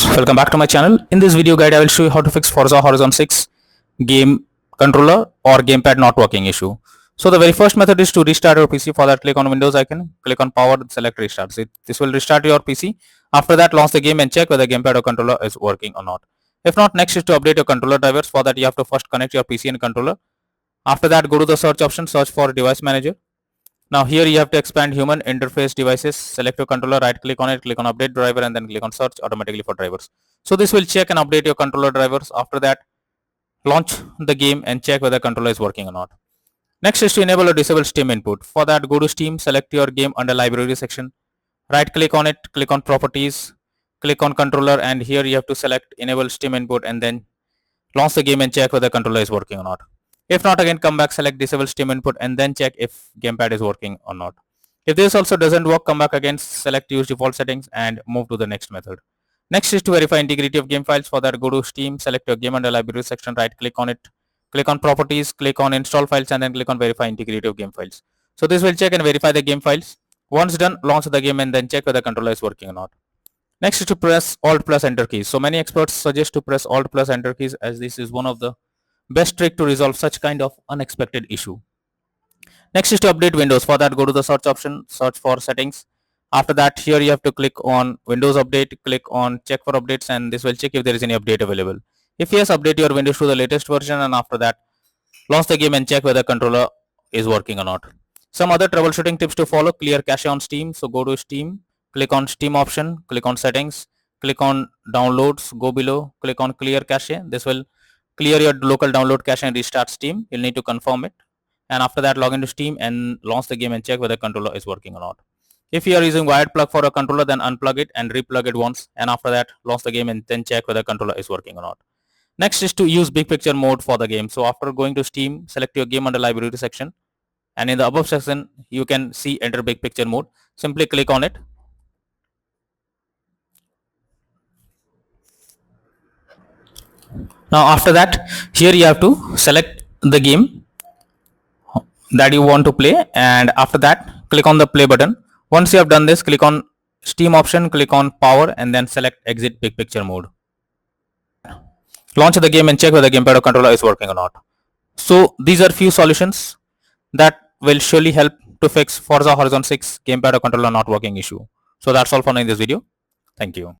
friends, welcome back to my channel. In this video guide, I will show you how to fix Forza Horizon 6 game controller or gamepad not working issue. So the very first method is to restart your PC. For that, click on Windows icon, click on power, select restart. This will restart your PC. After that, launch the game and check whether gamepad or controller is working or not. If not, next is to update your controller drivers. For that, you have to first connect your PC and controller. After that, go to the search option, search for device manager. Now here you have to expand human interface devices, select your controller, right click on it, click on update driver and then click on search automatically for drivers. So this will check and update your controller drivers. After that, launch the game and check whether controller is working or not. Next is to enable or disable Steam input. For that, go to Steam, select your game under library section, right click on it, click on properties, click on controller, and here you have to select enable Steam input and then launch the game and check whether controller is working or not. If not, again come back, select disable Steam input and then check if gamepad is working or not. If this also doesn't work, come back again, select use default settings and move to the next method. Next is to verify integrity of game files. For that, go to Steam, select your game under library section, right click on it, click on properties, click on install files and then click on verify integrity of game files. So this will check and verify the game files. Once done, launch the game and then check whether the controller is working or not. Next is to press Alt plus Enter keys. So many experts suggest to press Alt plus Enter keys as this is one of the best trick to resolve such kind of unexpected issue. Next is to update Windows. For that, go to the search option, search for settings. After that, here you have to click on Windows Update, click on check for updates and this will check if there is any update available. If yes, update your Windows to the latest version and after that, launch the game and check whether controller is working or not. Some other troubleshooting tips to follow: clear cache on Steam. So go to Steam, click on Steam option, click on settings, click on downloads, go below, click on clear cache. This will clear your local download cache and restart Steam. You'll need to confirm it. And after that, log into Steam and launch the game and check whether the controller is working or not. If you are using wired plug for a controller, then unplug it and replug it once. And after that, launch the game and then check whether the controller is working or not. Next is to use big picture mode for the game. So after going to Steam, select your game under library section. And in the above section, you can see enter big picture mode. Simply click on it. Now after that, here you have to select the game that you want to play and after that click on the play button. Once you have done this, click on Steam option, click on power and then select exit big picture mode. Launch the game and check whether the gamepad or controller is working or not. So these are few solutions that will surely help to fix Forza Horizon 6 gamepad or controller not working issue. So that's all for now in this video. Thank you.